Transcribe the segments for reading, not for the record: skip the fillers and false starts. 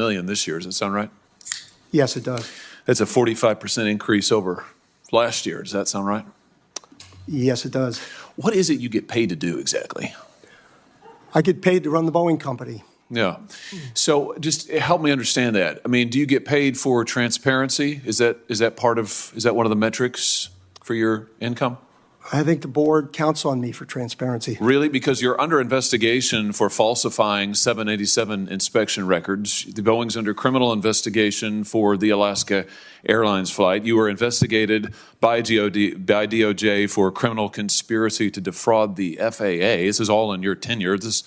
million this year. Does that sound right? Yes, it does. That's a 45% increase over last year. Does that sound right? Yes, it does. What is it you get paid to do exactly? I get paid to run the Boeing company. Yeah. So just help me understand that. I mean, do you get paid for transparency? Is that one of the metrics for your income? I think the board counts on me for transparency. Really? Because you're under investigation for falsifying 787 inspection records. The Boeing's under criminal investigation for the Alaska Airlines flight. You were investigated by DOJ for criminal conspiracy to defraud the FAA. This is all in your tenure. This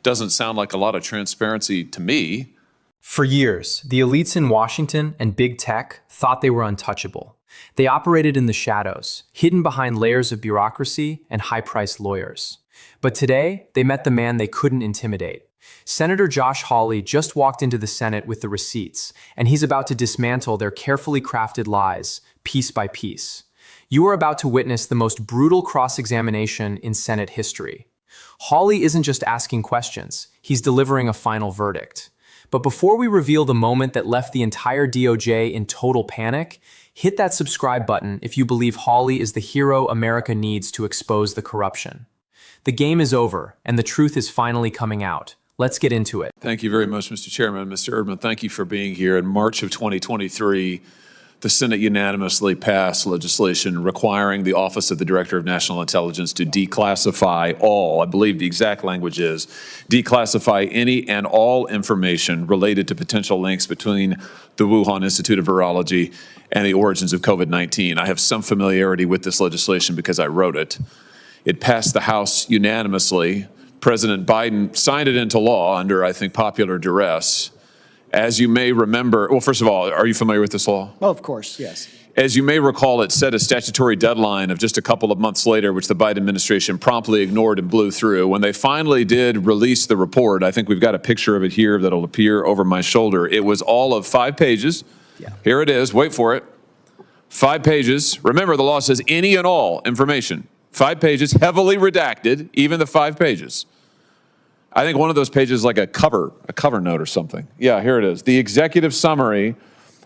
doesn't sound like a lot of transparency to me. For years, the elites in Washington and big tech thought they were untouchable. They operated in the shadows, hidden behind layers of bureaucracy and high-priced lawyers. But today, they met the man they couldn't intimidate. Senator Josh Hawley just walked into the Senate with the receipts, and he's about to dismantle their carefully crafted lies, piece by piece. You are about to witness the most brutal cross-examination in Senate history. Hawley isn't just asking questions, he's delivering a final verdict. But before we reveal the moment that left the entire DOJ in total panic, hit that subscribe button if you believe Hawley is the hero America needs to expose the corruption. The game is over, and the truth is finally coming out. Let's get into it. Thank you very much, Mr. Chairman. Mr. Erdman, thank you for being here. In March of 2023, the Senate unanimously passed legislation requiring the Office of the Director of National Intelligence to declassify all, I believe the exact language is, declassify any and all information related to potential links between the Wuhan Institute of Virology and the origins of COVID-19. I have some familiarity with this legislation because I wrote it. It passed the House unanimously. President Biden signed it into law under, I think, popular duress. As you may remember, well, first of all, are you familiar with this law? Oh, of course, yes. As you may recall, it set a statutory deadline of just a couple of months later, which the Biden administration promptly ignored and blew through. When they finally did release the report, I think we've got a picture of it here that'll appear over my shoulder. It was all of 5 pages. Yeah. Here it is. Wait for it. 5 pages. Remember, the law says any and all information. 5 pages, heavily redacted, even the 5 pages. I think one of those pages is like a cover note or something. Yeah, here it is. The executive summary,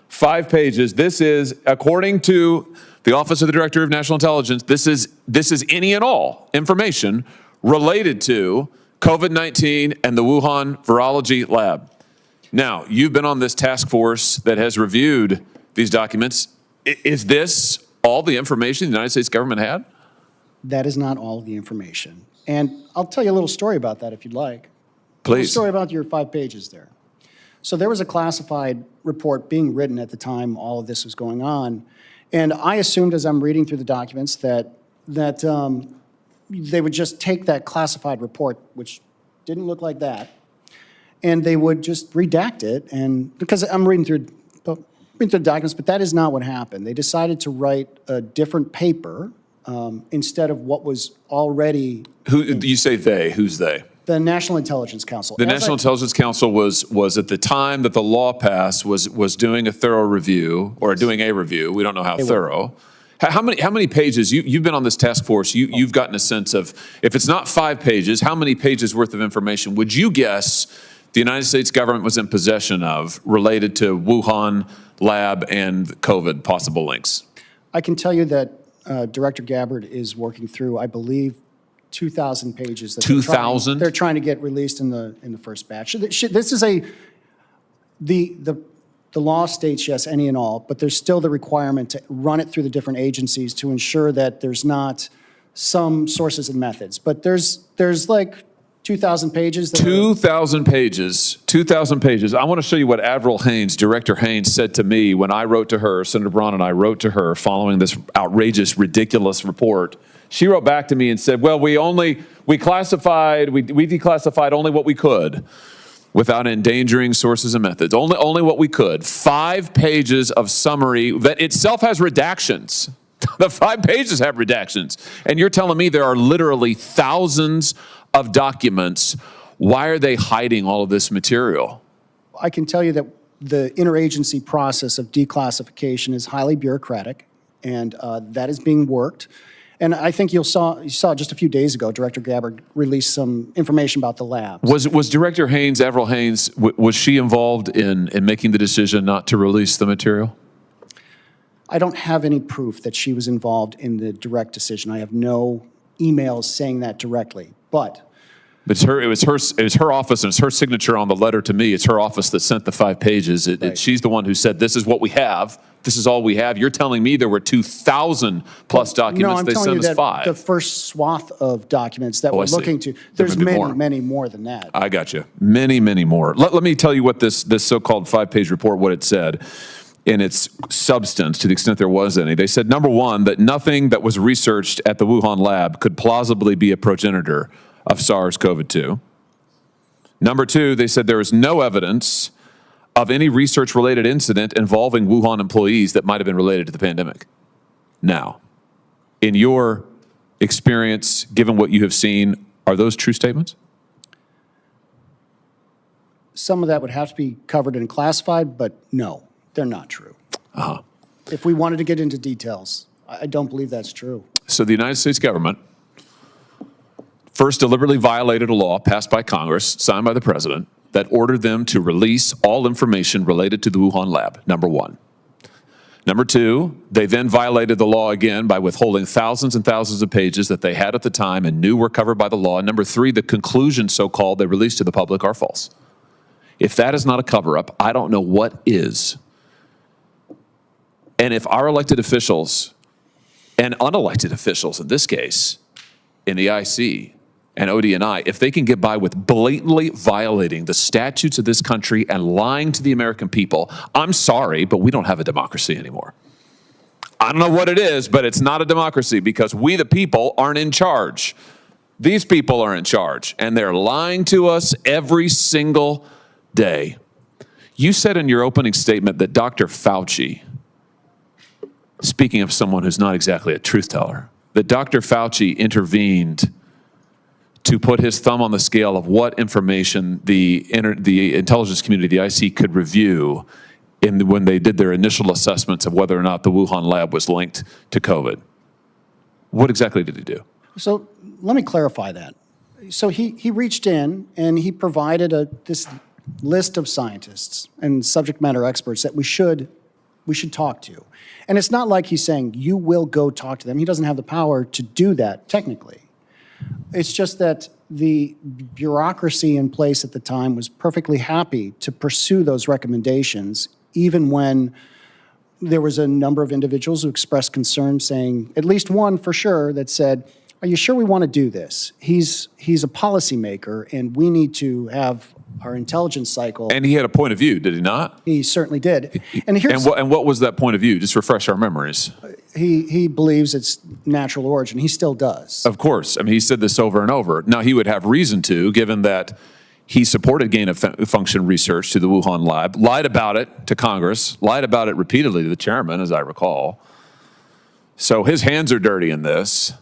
5 pages. This is, according to the Office of the Director of National Intelligence, this is any and all information related to COVID-19 and the Wuhan Virology Lab. Now, you've been on this task force that has reviewed these documents. Is this all the information the United States government had? That is not all the information. And I'll tell you a little story about that if you'd like. Please. A little story about your 5 pages there. So there was a classified report being written at the time all of this was going on. And I assumed as I'm reading through the documents that they would just take that classified report, which didn't look like that, and they would just redact it. And because I'm reading through the documents, but that is not what happened. They decided to write a different paper instead of what was already. Who you say they? Who's they? The National Intelligence Council. The National Intelligence Council was at the time that the law passed was doing a thorough review or doing a review. We don't know how thorough. How many pages? You've been on this task force. You've gotten a sense of, if it's not 5 pages, how many pages worth of information would you guess the United States government was in possession of related to Wuhan lab and COVID possible links? I can tell you that Director Gabbard is working through, I believe, 2,000 pages. 2,000? They're trying to get released in the first batch. This is the law states yes, any and all, but there's still the requirement to run it through the different agencies to ensure that there's not some sources and methods. But there's like 2,000 pages. 2,000 pages. 2,000 pages. I want to show you what Admiral Haynes, Director Haynes, said to me when I wrote to her, Senator Braun and I wrote to her following this outrageous, ridiculous report. She wrote back to me and said, well, we declassified only what we could without endangering sources and methods. Only what we could. 5 pages of summary that itself has redactions. The 5 pages have redactions. And you're telling me there are literally thousands of documents. Why are they hiding all of this material? I can tell you that the interagency process of declassification is highly bureaucratic, and that is being worked. And I think you saw just a few days ago, Director Gabbard released some information about the labs. Was Director Haynes, Avril Haynes, was she involved in making the decision not to release the material? I don't have any proof that she was involved in the direct decision. I have no emails saying that directly, but it was her office, and it's her signature on the letter to me. It's her office that sent the 5 pages. Right. She's the one who said, this is what we have. This is all we have. You're telling me there were 2,000 plus documents. No, I'm they telling sent you us that 5. the first swath of documents that Oh, I we're see. looking to, There there's may be many, more. many more than that. I got you. Many, many more. Let me tell you what this so-called 5-page report, what it said in its substance, to the extent there was any. They said, number one, that nothing that was researched at the Wuhan lab could plausibly be a progenitor of SARS-CoV-2. Number two, they said there is no evidence of any research-related incident involving Wuhan employees that might have been related to the pandemic. Now, in your experience, given what you have seen, are those true statements? Some of that would have to be covered and classified, but no, they're not true. If we wanted to get into details, I don't believe that's true. So the United States government first deliberately violated a law passed by Congress, signed by the president, that ordered them to release all information related to the Wuhan lab, number one. Number two, they then violated the law again by withholding thousands and thousands of pages that they had at the time and knew were covered by the law. And number three, the conclusions, so-called, they released to the public are false. If that is not a cover-up, I don't know what is. And if our elected officials and unelected officials, in this case, in the IC and ODNI, if they can get by with blatantly violating the statutes of this country and lying to the American people, I'm sorry, but we don't have a democracy anymore. I don't know what it is, but it's not a democracy because we, the people, aren't in charge. These people are in charge, and they're lying to us every single day. You said in your opening statement that Dr. Fauci, speaking of someone who's not exactly a truth teller, that Dr. Fauci intervened to put his thumb on the scale of what information the intelligence community, the IC, could review when they did their initial assessments of whether or not the Wuhan lab was linked to COVID. What exactly did he do? So let me clarify that. So he reached in and he provided this list of scientists and subject matter experts that we should talk to. And it's not like he's saying, you will go talk to them. He doesn't have the power to do that technically. It's just that the bureaucracy in place at the time was perfectly happy to pursue those recommendations, even when there was a number of individuals who expressed concern, saying, at least one for sure, that said, are you sure we want to do this? He's a policymaker, and we need to have our intelligence cycle. And he had a point of view, did he not? He certainly did. And here's And what was that point of view? Just refresh our memories. he believes it's natural origin. He still does. Of course. I mean, he said this over and over. Now, he would have reason to, given that he supported gain-of-function research to the Wuhan lab, lied about it to Congress, lied about it repeatedly to the chairman, as I recall. So his hands are dirty in this.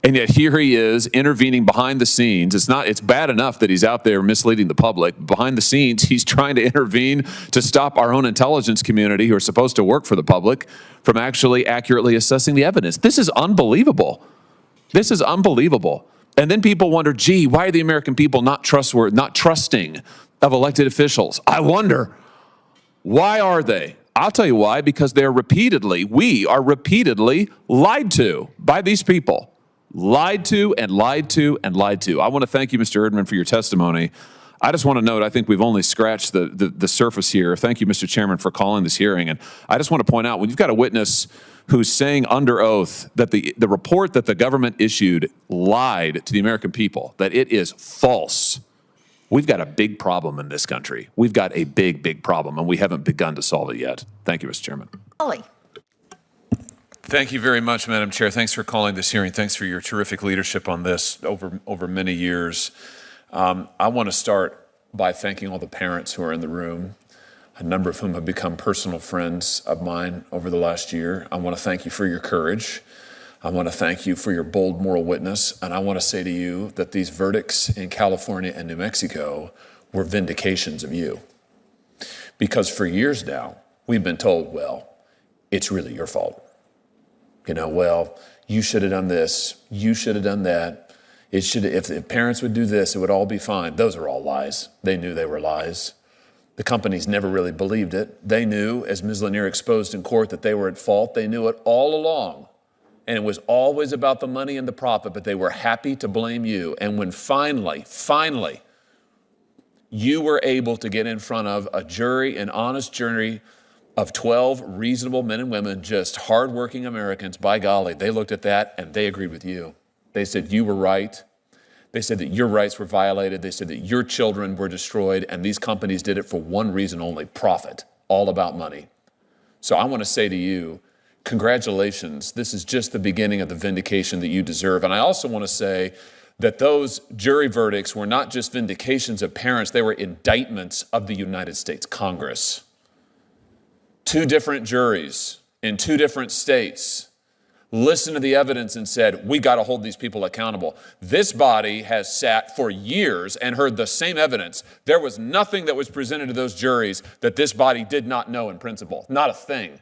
And yet here he is intervening behind the scenes. It's bad enough that he's out there misleading the public. Behind the scenes, he's trying to intervene to stop our own intelligence community, who are supposed to work for the public, from actually accurately assessing the evidence. This is unbelievable. This is unbelievable. And then people wonder, gee, why are the American people not trusting of elected officials? I wonder, why are they? I'll tell you why, because we are repeatedly lied to by these people. Lied to and lied to and lied to. I want to thank you, Mr. Erdman, for your testimony. I just want to note, I think we've only scratched the surface here. Thank you, Mr. Chairman, for calling this hearing. And I just want to point out, when you've got a witness who's saying under oath that the report that the government issued lied to the American people, that it is false, we've got a big problem in this country. We've got a big, big problem, and we haven't begun to solve it yet. Thank you, Mr. Chairman. Hawley. Thank you very much, Madam Chair. Thanks for calling this hearing. Thanks for your terrific leadership on this over many years. I want to start by thanking all the parents who are in the room, a number of whom have become personal friends of mine over the last year. I want to thank you for your courage. I want to thank you for your bold moral witness. And I want to say to you that these verdicts in California and New Mexico were vindications of you. Because for years now, we've been told, well, it's really your fault. Well, you should have done this. You should have done that. If parents would do this, it would all be fine. Those are all lies. They knew they were lies. The companies never really believed it. They knew, as Ms. Lanier exposed in court, that they were at fault. They knew it all along. And it was always about the money and the profit, but they were happy to blame you. And when finally, you were able to get in front of a jury, an honest jury of 12 reasonable men and women, just hardworking Americans, by golly, they looked at that and they agreed with you. They said you were right. They said that your rights were violated. They said that your children were destroyed, and these companies did it for one reason only: profit, all about money. So I want to say to you, congratulations. This is just the beginning of the vindication that you deserve. And I also want to say that those jury verdicts were not just vindications of parents, they were indictments of the United States Congress. 2 different juries in 2 different states listened to the evidence and said, we got to hold these people accountable. This body has sat for years and heard the same evidence. There was nothing that was presented to those juries that this body did not know in principle, not a thing.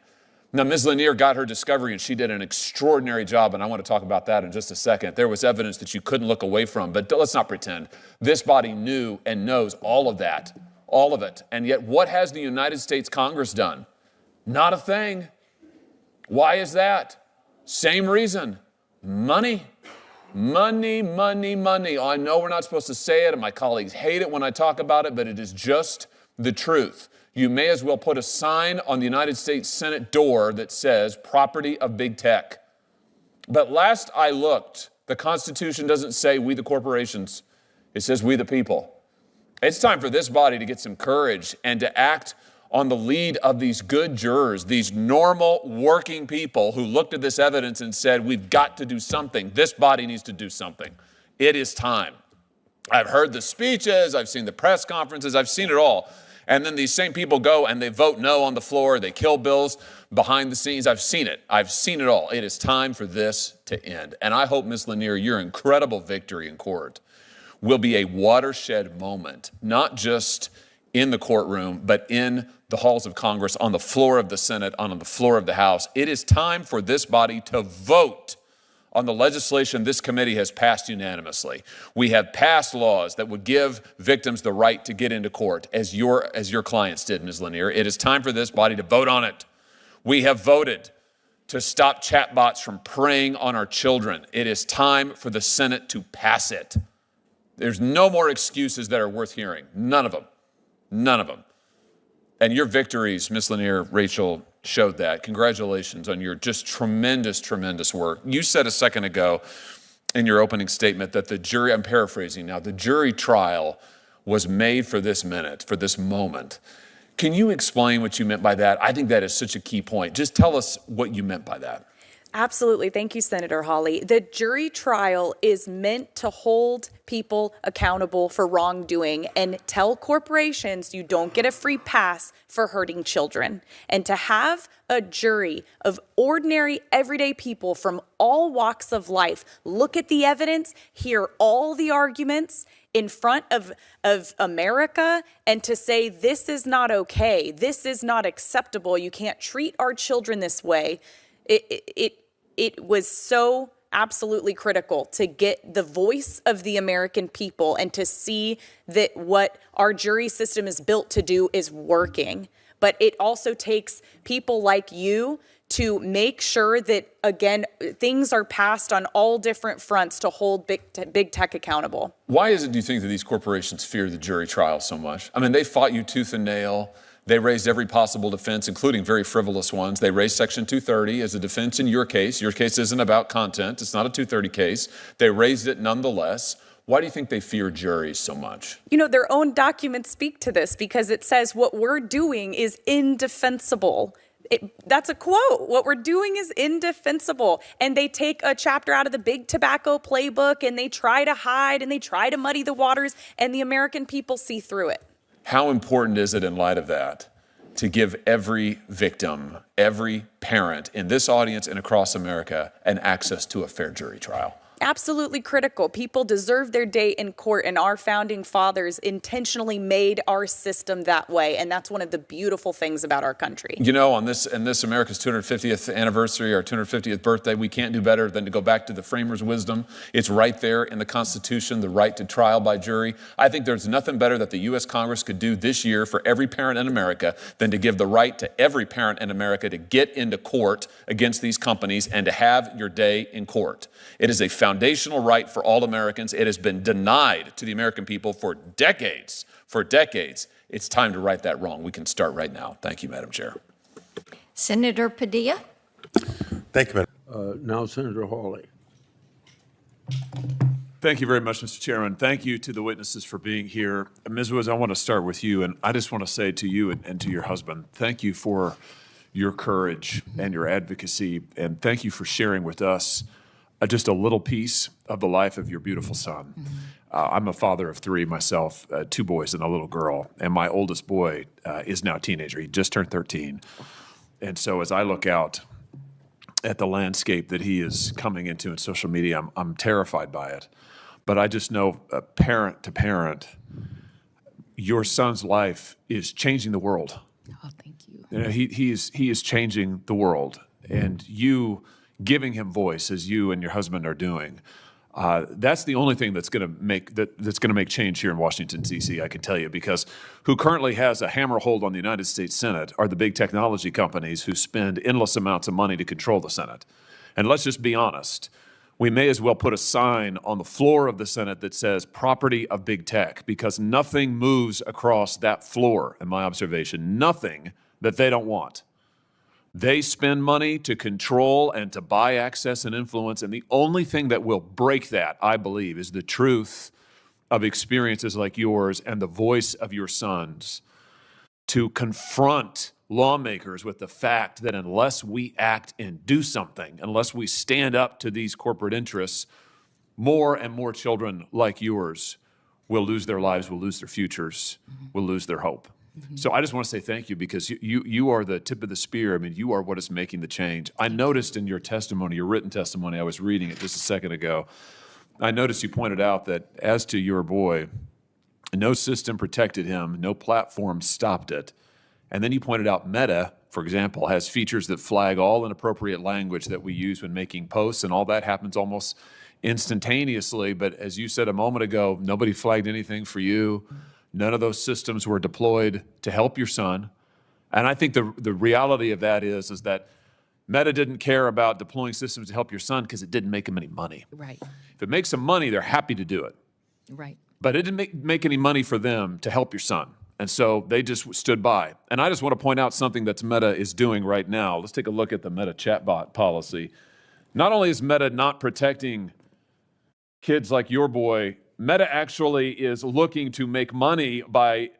Now, Ms. Lanier got her discovery, and she did an extraordinary job, and I want to talk about that in just a second. There was evidence that you couldn't look away from, but let's not pretend. This body knew and knows all of that, all of it. And yet, what has the United States Congress done? Not a thing. Why is that? Same reason: money. Money, money, money. I know we're not supposed to say it, and my colleagues hate it when I talk about it, but it is just the truth. You may as well put a sign on the United States Senate door that says property of big tech. But last I looked, the Constitution doesn't say we the corporations. It says we the people. It's time for this body to get some courage and to act on the lead of these good jurors, these normal working people who looked at this evidence and said, we've got to do something. This body needs to do something. It is time. I've heard the speeches, I've seen the press conferences, I've seen it all. And then these same people go and they vote no on the floor, they kill bills behind the scenes. I've seen it all. It is time for this to end. And I hope, Ms. Lanier, your incredible victory in court will be a watershed moment, not just in the courtroom, but in the halls of Congress, on the floor of the Senate, on the floor of the House. It is time for this body to vote on the legislation this committee has passed unanimously. We have passed laws that would give victims the right to get into court, as your clients did, Ms. Lanier. It is time for this body to vote on it. We have voted to stop chatbots from preying on our children. It is time for the Senate to pass it. There's no more excuses that are worth hearing. None of them. None of them. And your victories, Ms. Lanier, Rachel, showed that. Congratulations on your just tremendous, tremendous work. You said a second ago in your opening statement that the jury, I'm paraphrasing now, the jury trial was made for this minute, for this moment. Can you explain what you meant by that? I think that is such a key point. Just tell us what you meant by that. Absolutely. Thank you, Senator Hawley. The jury trial is meant to hold people accountable for wrongdoing and tell corporations you don't get a free pass for hurting children. And to have a jury of ordinary, everyday people from all walks of life look at the evidence, hear all the arguments in front of America, and to say this is not okay, this is not acceptable, you can't treat our children this way. It was so absolutely critical to get the voice of the American people and to see that what our jury system is built to do is working. But it also takes people like you to make sure that, again, things are passed on all different fronts to hold big tech accountable. Why is it, do you think, that these corporations fear the jury trial so much? I mean, they fought you tooth and nail. They raised every possible defense, including very frivolous ones. They raised Section 230 as a defense in your case. Your case isn't about content. It's not a 230 case. They raised it nonetheless. Why do you think they fear juries so much? You know, their own documents speak to this because it says what we're doing is indefensible. That's a quote. What we're doing is indefensible. And they take a chapter out of the big tobacco playbook and they try to hide and they try to muddy the waters, and the American people see through it. How important is it in light of that to give every victim, every parent in this audience and across America an access to a fair jury trial? Absolutely critical. People deserve their day in court, and our founding fathers intentionally made our system that way. And that's one of the beautiful things about our country. You know, on this America's 250th anniversary, our 250th birthday, we can't do better than to go back to the framers' wisdom. It's right there in the Constitution, the right to trial by jury. I think there's nothing better that the U.S. Congress could do this year for every parent in America than to give the right to every parent in America to get into court against these companies and to have your day in court. It is a foundational right for all Americans. It has been denied to the American people for decades. For decades. It's time to right that wrong. We can start right now. Thank you, Madam Chair. Senator Padilla. Thank you, Madam. Now, Senator Hawley. Thank you very much, Mr. Chairman. Thank you to the witnesses for being here. Ms. Woods, I want to start with you, and I just want to say to you and to your husband, thank you for your courage and your advocacy, and thank you for sharing with us just a little piece of the life of your beautiful son. I'm a father of three myself, 2 boys and a little girl, and my oldest boy is now a teenager. He just turned 13. And so as I look out at the landscape that he is coming into in social media, I'm terrified by it. But I just know, parent to parent, your son's life is changing the world. Oh, thank you. You know, he is changing the world, and you giving him voice as you and your husband are doing. That's the only thing that's going to make change here in Washington, D.C., I can tell you, because who currently has a hammer hold on the United States Senate are the big technology companies who spend endless amounts of money to control the Senate. And let's just be honest, we may as well put a sign on the floor of the Senate that says property of big tech, because nothing moves across that floor, in my observation, nothing that they don't want. They spend money to control and to buy access and influence, and the only thing that will break that, I believe, is the truth of experiences like yours and the voice of your sons to confront lawmakers with the fact that unless we act and do something, unless we stand up to these corporate interests, more and more children like yours will lose their lives, will lose their futures, will lose their hope. So I just want to say thank you, because you are the tip of the spear. I mean, you are what is making the change. I noticed in your testimony, your written testimony, I was reading it just a second ago, I noticed you pointed out that as to your boy, no system protected him, no platform stopped it. And then you pointed out Meta, for example, has features that flag all inappropriate language that we use when making posts, and all that happens almost instantaneously. But as you said a moment ago, nobody flagged anything for you. None of those systems were deployed to help your son. And I think the reality of that is that Meta didn't care about deploying systems to help your son because it didn't make them any money. Right, If it makes them money, they're happy to do it. right. But it didn't make any money for them to help your son. And so they just stood by. And I just want to point out something that Meta is doing right now. Let's take a look at the Meta chatbot policy. Not only is Meta not protecting kids like your boy, Meta actually is looking to make money by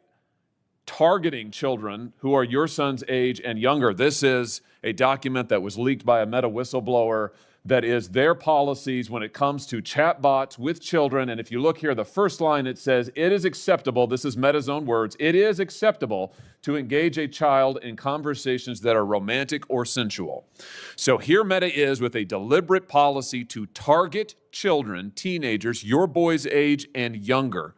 targeting children who are your son's age and younger. This is a document that was leaked by a Meta whistleblower that is their policies when it comes to chatbots with children. And if you look here, the first line, it says, it is acceptable, this is Meta's own words, it is acceptable to engage a child in conversations that are romantic or sensual. So here Meta is with a deliberate policy to target children, teenagers, your boy's age and younger,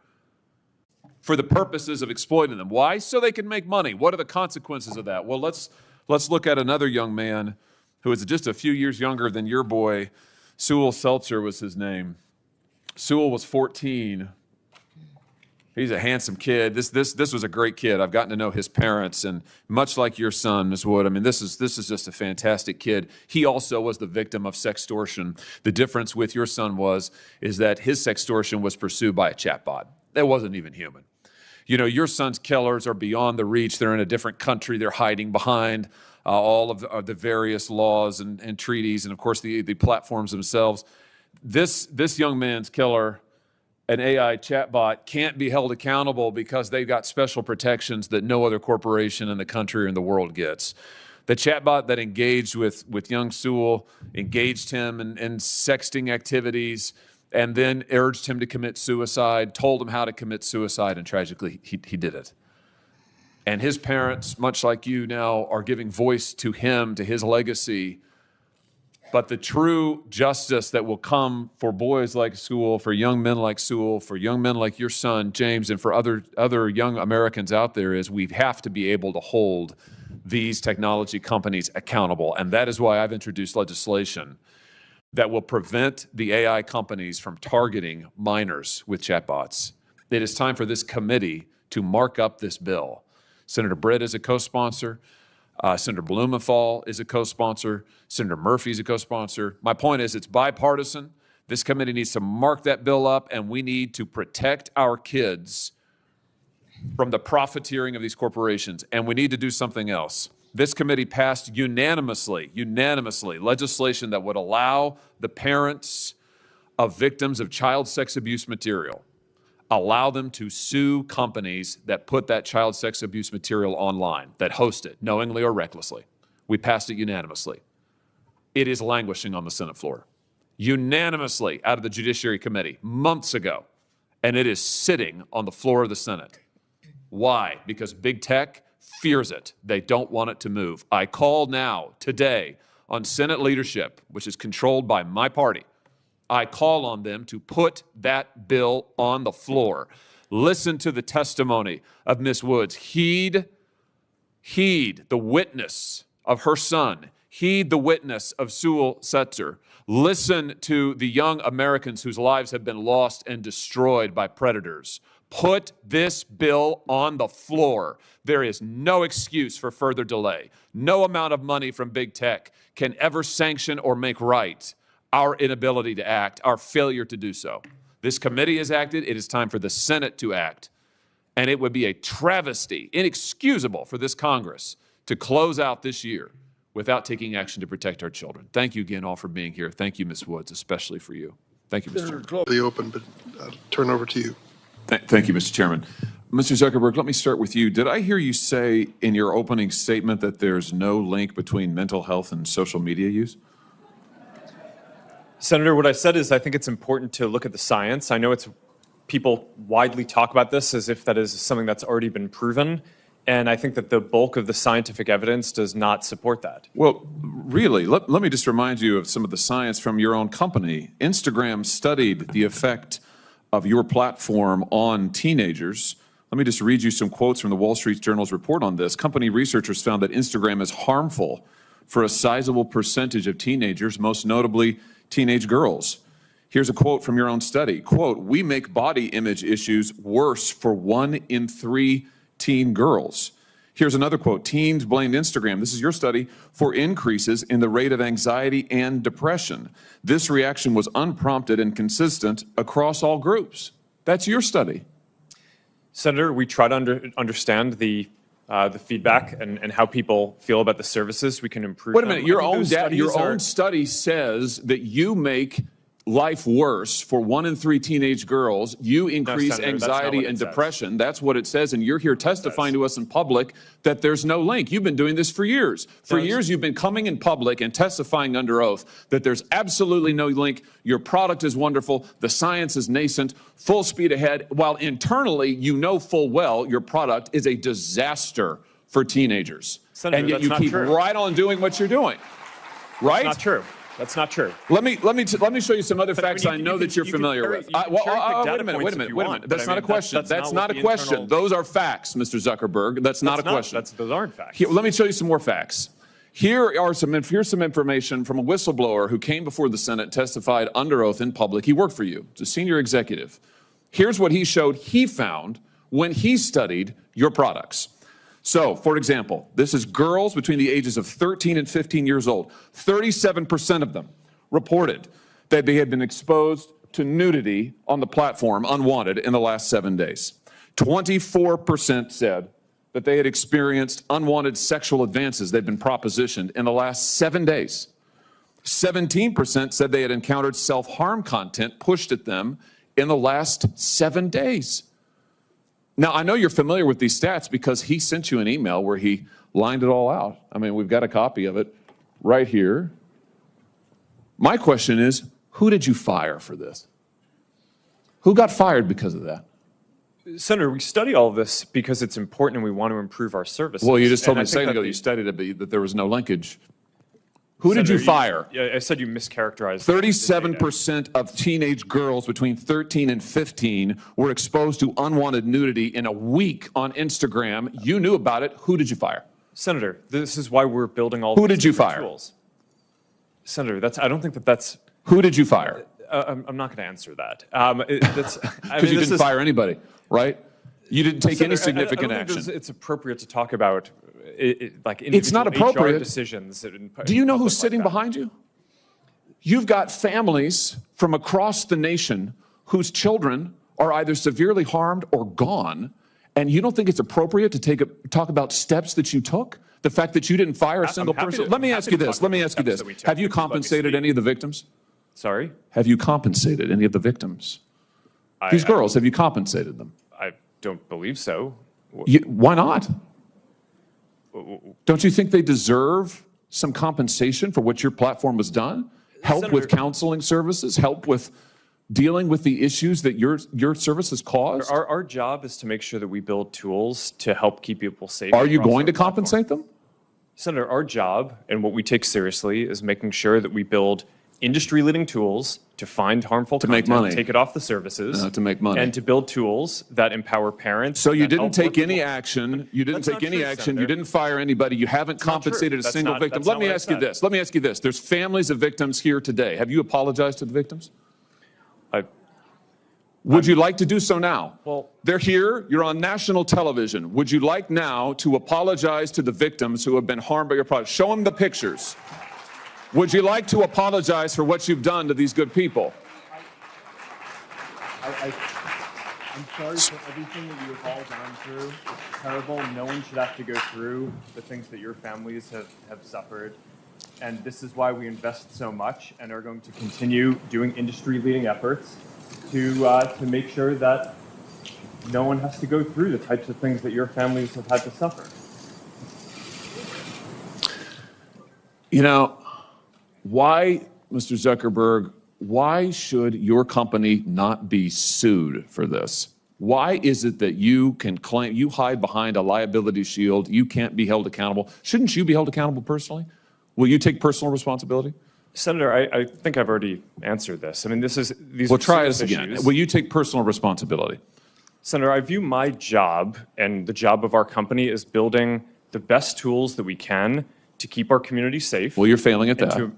for the purposes of exploiting them. Why? So they can make money. What are the consequences of that? Well, let's look at another young man who is just a few years younger than your boy. Sewell Seltzer was his name. Sewell was 14. He's a handsome kid. This was a great kid. I've gotten to know his parents, and much like your son, Ms. Wood, I mean, this is just a fantastic kid. He also was the victim of sextortion. The difference with your son is that his sextortion was pursued by a chatbot. That wasn't even human. You know, your son's killers are beyond the reach. They're in a different country. They're hiding behind all of the various laws and treaties, and of course the platforms themselves. This young man's killer, an AI chatbot, can't be held accountable because they've got special protections that no other corporation in the country or in the world gets. The chatbot that engaged with young Sewell engaged him in sexting activities, and then urged him to commit suicide, told him how to commit suicide, and tragically, he did it. And his parents, much like you now, are giving voice to him, to his legacy, But the true justice that will come for boys like Sewell, for young men like Sewell, for young men like your son, James, and for other young Americans out there is we have to be able to hold these technology companies accountable. And that is why I've introduced legislation that will prevent the AI companies from targeting minors with chatbots. It is time for this committee to mark up this bill. Senator Britt is a co-sponsor. Senator Blumenthal is a co-sponsor. Senator Murphy is a co-sponsor. My point is it's bipartisan. This committee needs to mark that bill up, and we need to protect our kids from the profiteering of these corporations. And we need to do something else. This committee passed unanimously, legislation that would allow the parents of victims of child sex abuse material, allow them to sue companies that put that child sex abuse material online, that host it, knowingly or recklessly. We passed it unanimously. It is languishing on the Senate floor. Unanimously out of the Judiciary Committee months ago, and it is sitting on the floor of the Senate. Why? Because big tech fears it. They don't want it to move. I call now, today, on Senate leadership, which is controlled by my party. I call on them to put that bill on the floor. Listen to the testimony of Ms. Woods. Heed the witness of her son. Heed the witness of Sewell Setzer. Listen to the young Americans whose lives have been lost and destroyed by predators. Put this bill on the floor. There is no excuse for further delay. No amount of money from big tech can ever sanction or make right our inability to act, our failure to do so. This committee has acted. It is time for the Senate to act. And it would be a travesty, inexcusable for this Congress to close out this year without taking action to protect our children. Thank you again all for being here. Thank you, Ms. Woods, especially for you. Thank you, Mr. Chairman. Be open, but I'll turn over to you. Thank you, Mr. Chairman. Mr. Zuckerberg, let me start with you. Did I hear you say in your opening statement that there's no link between mental health and social media use? Senator, what I said is I think it's important to look at the science. I know people widely talk about this as if that is something that's already been proven, and I think that the bulk of the scientific evidence does not support that. Well, really, let me just remind you of some of the science from your own company. Instagram studied the effect of your platform on teenagers. Let me just read you some quotes from the Wall Street Journal's report on this. Company researchers found that Instagram is harmful for a sizable percentage of teenagers, most notably teenage girls. Here's a quote from your own study. Quote, "We make body image issues worse for 1 in 3 teen girls." Here's another quote. "Teens blamed Instagram," this is your study, "for increases in the rate of anxiety and depression. This reaction was unprompted and consistent across all groups." That's your study. Senator, we try to understand the feedback and how people feel about the services. We can improve. Wait a minute. Your own study says that you make life worse for 1 in 3 teenage girls. You increase anxiety and depression. That's what it says. And you're here testifying to us in public that there's no link. You've been doing this for years. For years, you've been coming in public and testifying under oath that there's absolutely no link. Your product is wonderful. The science is nascent, full speed ahead, while internally, you know full well your product is a disaster for teenagers. Senator, and yet you keep right on doing what you're doing. Right? That's not true. That's not true. Let me show you some other facts I know that you're familiar with. Wait a minute. That's not a question. That's not a question. Those are facts, Mr. Zuckerberg. That's not a question. Those aren't facts. Let me show you some more facts. Here's some information from a whistleblower who came before the Senate, testified under oath in public. He worked for you. It's a senior executive. Here's what he showed he found when he studied your products. So, for example, this is girls between the ages of 13 and 15 years old. 37% of them reported that they had been exposed to nudity on the platform unwanted in the last 7 days. 24% said that they had experienced unwanted sexual advances. They'd been propositioned in the last 7 days. 17% said they had encountered self-harm content pushed at them in the last 7 days. Now, I know you're familiar with these stats because he sent you an email where he lined it all out. I mean, we've got a copy of it right here. My question is, who did you fire for this? Who got fired because of that? Senator, we study all of this because it's important and we want to improve our services. Well, you just told me a second ago you studied it, but that there was no linkage. Who did you Senator, fire? Yeah, I said you mischaracterized. the data. 37% of teenage girls between 13 and 15 were exposed to unwanted nudity in a week on Instagram. You knew about it. Who did you fire? Senator, this is why we're building all Who these did you different fire? tools. Senator, I don't think that's. Who did you fire? I'm not going to answer that. Because You didn't fire anybody, right? You didn't take any Senator, significant I don't think action. it's appropriate to talk about like It's not individual appropriate. HR decisions. Do you know who's sitting behind you? You've got families from across the nation whose children are either severely harmed or gone, and you don't think it's appropriate to talk about steps that you took? The fact that you didn't fire a single happy person? to- Let me happy ask to you talk this. Let me about ask you steps this. that we took Have you if you'd let me compensated speak. any of the victims? Sorry, Have you compensated any of the victims? These girls, have you compensated them? I don't believe so. Why not? Don't you think they deserve some compensation for what your platform has done? Help with Senator- counseling services, help with dealing with the issues that your service has caused? Our job is to make sure that we build tools to help keep people safe. Are you across going our to platform. compensate them? Senator, our job and what we take seriously is making sure that we build industry-leading tools to find harmful To make content, money. take it off the services, To make money. and to build tools that empower parents. So you that didn't help take any work- action, you didn't That's take not any true, action, you Senator. didn't fire anybody, you haven't not true. compensated a That's single not- victim. that's Let not me what I ask you said. this, let me ask you this. There's families of victims here today. Have you apologized to the victims? Would you like to do so now? Well- They're here, you're on national television. Would you like now to apologize to the victims who have been harmed by your product? Show them the pictures. Would you like to apologize for what you've done to these good people? I'm sorry for everything that you have all gone through. It's terrible. No one should have to go through the things that your families have suffered. And this is why we invest so much and are going to continue doing industry-leading efforts to make sure that no one has to go through the types of things that your families have had to suffer. You know, why, Mr. Zuckerberg, why should your company not be sued for this? Why is it that you can claim, you hide behind a liability shield, you can't be held accountable? Shouldn't you be held accountable personally? Will you take personal responsibility? Senator, I think I've already answered this. I mean, these Well, are try serious this again. issues. Will you take personal responsibility? Senator, I view my job and the job of our company as building the best tools that we can to keep our community safe. Well, you're failing at and that.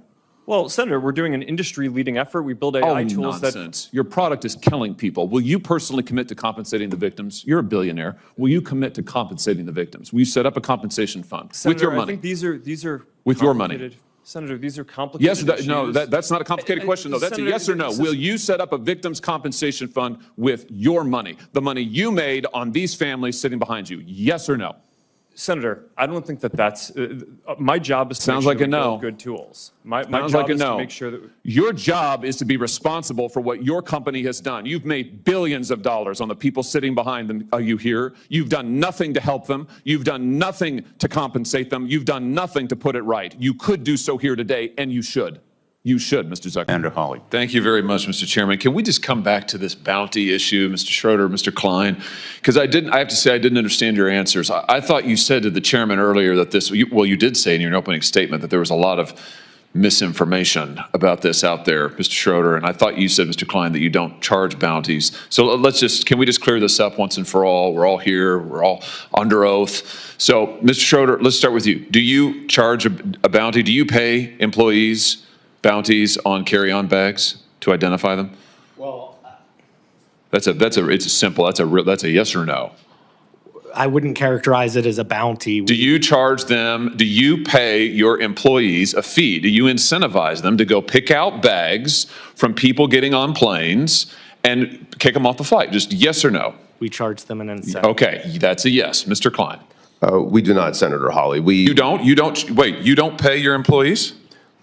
Well, Senator, we're doing an industry-leading effort. We build AI Oh, tools that nonsense. Your product is killing people. Will you personally commit to compensating the victims? You're a billionaire. Will you commit to compensating the victims? Will you set up a compensation fund with Senator, your I money? think these are With your money. complicated- Senator, these are complicated Yes, no, issues. that's not a complicated question, though. That's a Senator, yes or no. this is- Will you set up a victims' compensation fund with your money, the money you made on these families sitting behind you? Yes or no? Senator, I don't think that's my job is to Sounds make like sure a we no. build good tools. My Sounds job like a is no. to make sure that Your job is to be responsible for what your company has done. You've made billions of dollars on the people sitting behind them. Are you here? You've done nothing to help them. You've done nothing to compensate them. You've done nothing to put it right. You could do so here today, and you should. You should, Mr. Zuckerberg. Senator Hawley. Thank you very much, Mr. Chairman. Can we just come back to this bounty issue, Mr. Schroeder, Mr. Klein? Because I have to say I didn't understand your answers. I thought you said to the chairman earlier that you did say in your opening statement that there was a lot of misinformation about this out there, Mr. Schroeder, and I thought you said, Mr. Klein, that you don't charge bounties. So can we just clear this up once and for all? We're all here, we're all under oath. So, Mr. Schroeder, let's start with you. Do you charge a bounty? Do you pay employees bounties on carry-on bags to identify them? Well, It's a yes or no. I wouldn't characterize it as a bounty. Do you charge them, do you pay your employees a fee? Do you incentivize them to go pick out bags from people getting on planes and kick them off the flight? Just yes or no? We charge them an incentive. Okay, that's a yes. Mr. Klein? We do not, Senator Hawley. You don't pay your employees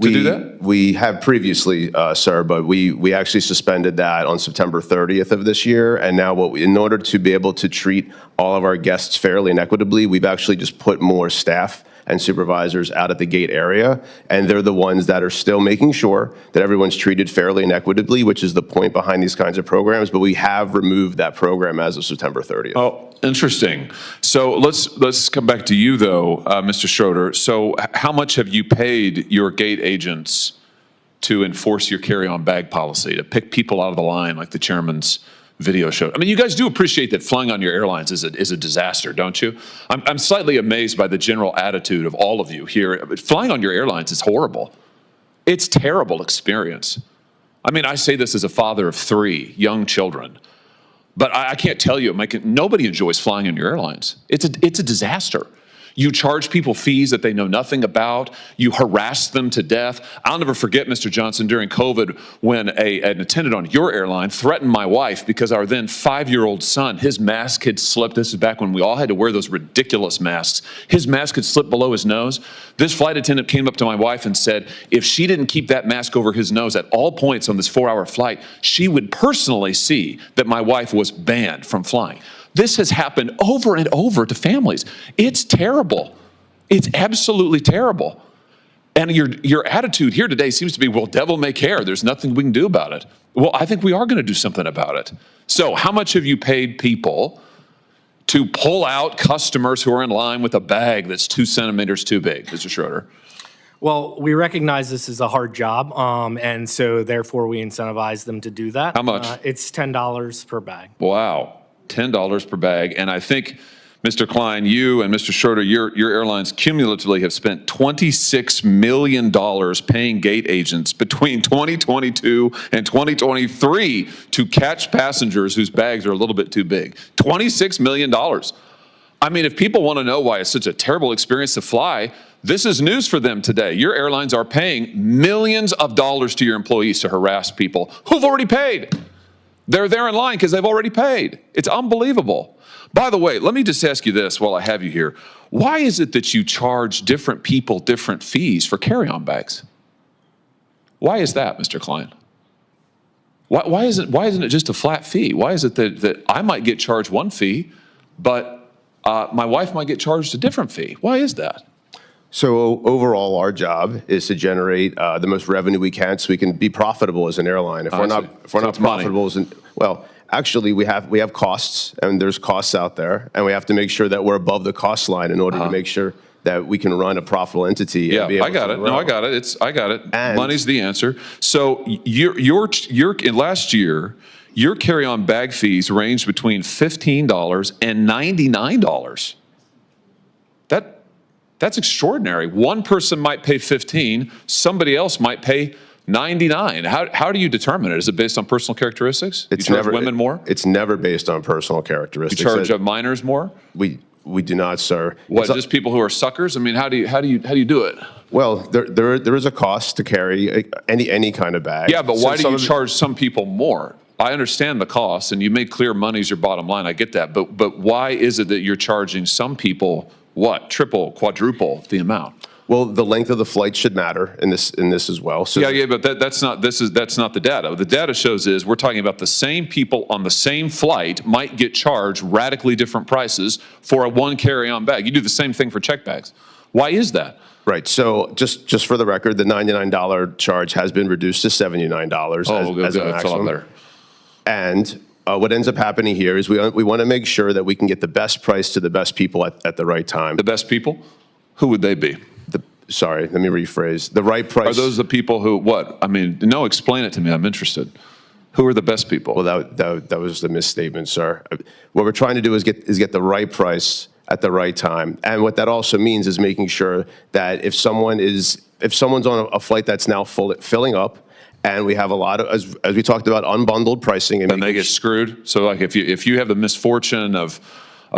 to do that? We have previously, sir, but we actually suspended that on September 30th of this year. And now in order to be able to treat all of our guests fairly and equitably, we've actually just put more staff and supervisors out at the gate area, and they're the ones that are still making sure that everyone's treated fairly and equitably, which is the point behind these kinds of programs, but we have removed that program as of September 30th. Oh, interesting. So let's come back to you, though, Mr. Schroeder. So how much have you paid your gate agents to enforce your carry-on bag policy, to pick people out of the line like the chairman's video showed? I mean, you guys do appreciate that flying on your airlines is a disaster, don't you? I'm slightly amazed by the general attitude of all of you here. Flying on your airlines is horrible. It's a terrible experience. I mean, I say this as a father of 3 young children, but I can't tell you, nobody enjoys flying on your airlines. It's a disaster. You charge people fees that they know nothing about. You harass them to death. I'll never forget, Mr. Johnson, during COVID, when an attendant on your airline threatened my wife because our then 5-year-old son, his mask had slipped. This is back when we all had to wear those ridiculous masks. His mask had slipped below his nose. This flight attendant came up to my wife and said, if she didn't keep that mask over his nose at all points on this 4-hour flight, she would personally see that my wife was banned from flying. This has happened over and over to families. It's terrible. It's absolutely terrible. And your attitude here today seems to be, well, devil may care. There's nothing we can do about it. Well, I think we are going to do something about it. So how much have you paid people to pull out customers who are in line with a bag that's 2 centimeters too big, Mr. Schroeder? Well, we recognize this is a hard job, and so therefore we incentivize them to do that. How much? It's $10 per bag. Wow, $10 per bag. And I think, Mr. Klein, you and Mr. Schroeder, your airlines cumulatively have spent $26 million paying gate agents between 2022 and 2023 to catch passengers whose bags are a little bit too big. $26 million. I mean, if people want to know why it's such a terrible experience to fly, this is news for them today. Your airlines are paying millions of dollars to your employees to harass people who've already paid. They're there in line because they've already paid. It's unbelievable. By the way, let me just ask you this while I have you here. Why is it that you charge different people different fees for carry-on bags? Why is that, Mr. Klein? Why isn't it just a flat fee? Why is it that I might get charged one fee, but my wife might get charged a different fee? Why is that? So overall, our job is to generate the most revenue we can so we can be profitable as an airline. If we're not profitable well, actually we have costs, and there's costs out there, and we have to make sure that we're above the cost line in order to make sure that we can run a profitable entity. Yeah, I got it. No, I got it. I got it. And money's the answer. So last year, your carry-on bag fees ranged between $15 and $99. That's extraordinary. One person might pay 15, somebody else might pay 99. How do you determine it? Is it based on personal characteristics? You charge women more? It's never based on personal characteristics. You charge minors more? We do not, sir. What, just people who are suckers? I mean, how do you do it? Well, there is a cost to carry any kind of bag. Yeah, but why do you charge some people more? I understand the cost, and you made clear money's your bottom line. I get that, but why is it that you're charging some people what, triple, quadruple the amount? Well, the length of the flight should matter in this as well. So yeah, but that's not the data. The data shows is we're talking about the same people on the same flight might get charged radically different prices for a one carry-on bag. You do the same thing for check bags. Why is that? Right. So just for the record, the $99 charge has been reduced to $79 as a maximum. And what ends up happening here is we want to make sure that we can get the best price to the best people at the right time. The best people? Who would they be? Sorry, let me rephrase. The right price. Are those the people who, what? I mean, no, explain it to me. I'm interested. Who are the best people? Well, that was the misstatement, sir. What we're trying to do is get the right price at the right time. And what that also means is making sure that if someone's on a flight that's now filling up, and we have a lot of, as we talked about, unbundled pricing. And they get screwed? So like if you have the misfortune of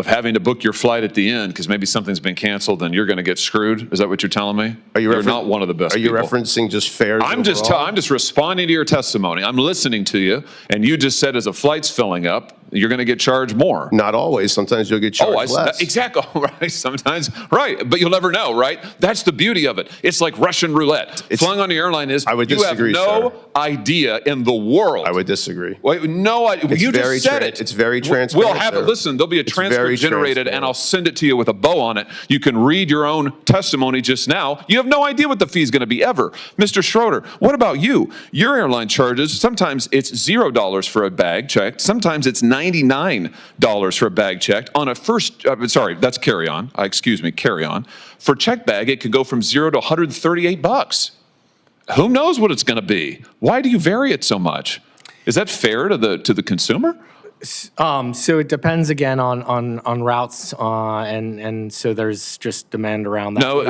having to book your flight at the end because maybe something's been canceled, then you're going to get screwed? Is that what you're telling me? You're not one of the best people. Are you referencing just fares I'm just responding to your testimony. I'm listening to you, and you just said as a flight's filling up, you're going to get charged more. Not always. Sometimes you'll get charged less. Exactly. Right. Sometimes, right. But you'll never know, right? That's the beauty of it. It's like Russian roulette. Flying on the airline is, I would disagree, you have no sir. idea in the world. I would disagree. Wait, no idea. You just said it. It's very transparent. We'll have it. sir. Listen, there'll be a It's transcript very generated, and transparent. I'll send it to you with a bow on it. You can read your own testimony just now. You have no idea what the fee is going to be ever. Mr. Schroeder, what about you? Your airline charges, sometimes it's $0 for a bag checked. Sometimes it's $99 for a bag checked. On a that's carry-on. Carry-on. For check bag, it could go from $0 to $138. Who knows what it's going to be? Why do you vary it so much? Is that fair to the consumer? So it depends again on routes, and so there's just demand around that. No,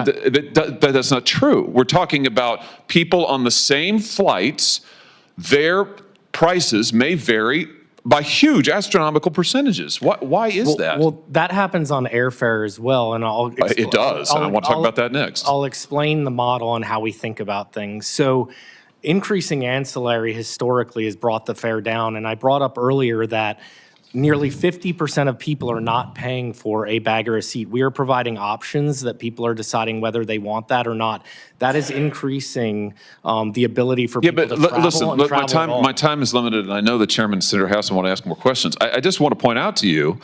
that's not true. We're talking about people on the same flights. Their prices may vary by huge astronomical percentages. Why is that? Well, that happens on airfare as well, and It does, and I want to talk about that next. I'll explain the model and how we think about things. So increasing ancillary historically has brought the fare down, and I brought up earlier that nearly 50% of people are not paying for a bag or a seat. We are providing options that people are deciding whether they want that or not. That is increasing the ability for people to travel listen, and travel at all. my time is limited, and I know the chairman, Senator House, want to ask more questions. I just want to point out to you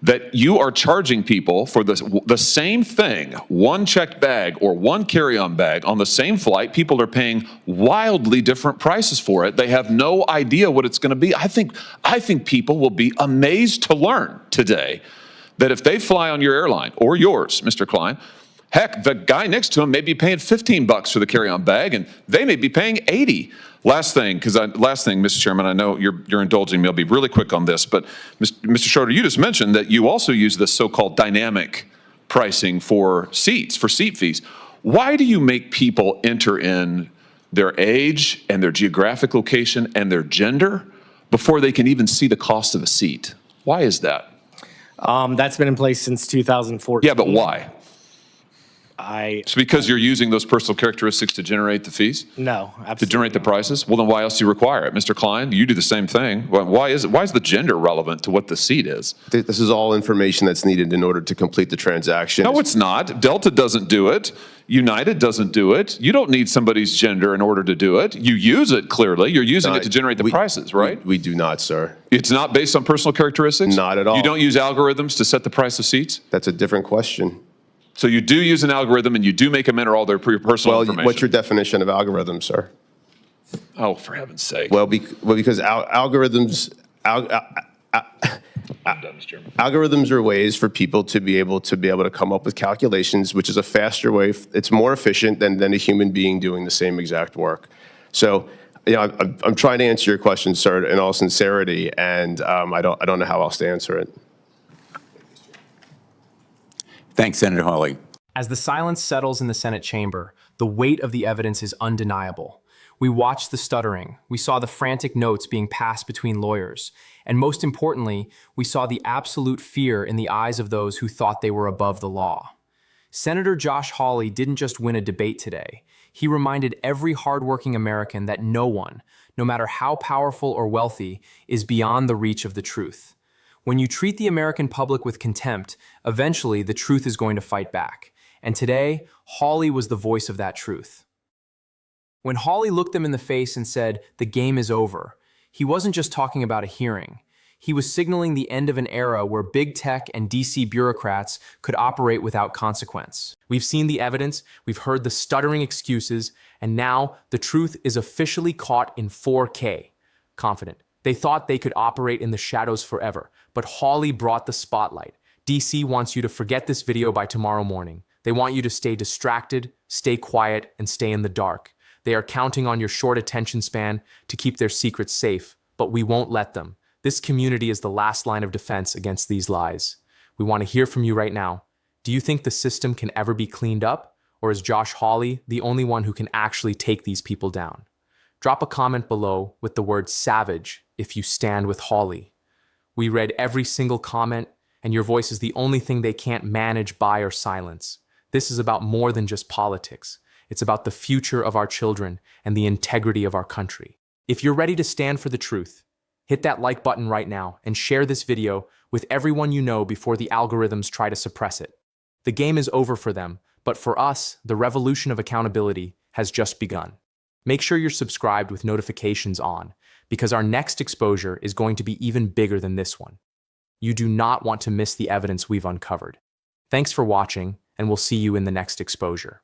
that you are charging people for the same thing, one checked bag or one carry-on bag on the same flight. People are paying wildly different prices for it. They have no idea what it's going to be. I think people will be amazed to learn today that if they fly on your airline or yours, Mr. Klein, heck, the guy next to him may be paying $15 for the carry-on bag, and they may be paying $80. Last thing, Mr. Chairman, I know you're indulging me. I'll be really quick on this, but Mr. Schroeder, you just mentioned that you also use this so-called dynamic pricing for seats, for seat fees. Why do you make people enter in their age and their geographic location and their gender before they can even see the cost of a seat? Why is that? That's been in place since 2014. Yeah, but why? It's because you're using those personal characteristics to generate the fees? No, absolutely. To generate the prices? Well, then why else do you require it? Mr. Klein, you do the same thing. Why is the gender relevant to what the seat is? This is all information that's needed in order to complete the transaction. No, it's not. Delta doesn't do it. United doesn't do it. You don't need somebody's gender in order to do it. You use it, clearly. You're using it to generate the prices, right? We do not, sir. It's not based on personal characteristics? Not at all. You don't use algorithms to set the price of seats? That's a different question. So you do use an algorithm, and you do make them enter all their personal information? What's your definition of algorithm, sir? Oh, for heaven's sake. Well, because algorithms are ways for people to be able to come up with calculations, which is a faster way. It's more efficient than a human being doing the same exact work. So, I'm trying to answer your question, sir, in all sincerity, and I don't know how else to answer it. Thanks, Senator Hawley. As the silence settles in the Senate chamber, the weight of the evidence is undeniable. We watched the stuttering, we saw the frantic notes being passed between lawyers, and most importantly, we saw the absolute fear in the eyes of those who thought they were above the law. Senator Josh Hawley didn't just win a debate today. He reminded every hardworking American that no one, no matter how powerful or wealthy, is beyond the reach of the truth. When you treat the American public with contempt, eventually the truth is going to fight back. And today, Hawley was the voice of that truth. When Hawley looked them in the face and said, "The game is over," he wasn't just talking about a hearing. He was signaling the end of an era where big tech and DC bureaucrats could operate without consequence. We've seen the evidence, we've heard the stuttering excuses, and now the truth is officially caught in 4K. Confident. They thought they could operate in the shadows forever, but Hawley brought the spotlight. DC wants you to forget this video by tomorrow morning. They want you to stay distracted, stay quiet, and stay in the dark. They are counting on your short attention span to keep their secrets safe, but we won't let them. This community is the last line of defense against these lies. We want to hear from you right now. Do you think the system can ever be cleaned up? Or is Josh Hawley the only one who can actually take these people down? Drop a comment below with the word "savage" if you stand with Hawley. We read every single comment, and your voice is the only thing they can't manage, buy, or silence. This is about more than just politics. It's about the future of our children and the integrity of our country. If you're ready to stand for the truth, Hit that like button right now and share this video with everyone you know before the algorithms try to suppress it. The game is over for them, but for us, the revolution of accountability has just begun. Make sure you're subscribed with notifications on, because our next exposure is going to be even bigger than this one. You do not want to miss the evidence we've uncovered. Thanks for watching, and we'll see you in the next exposure.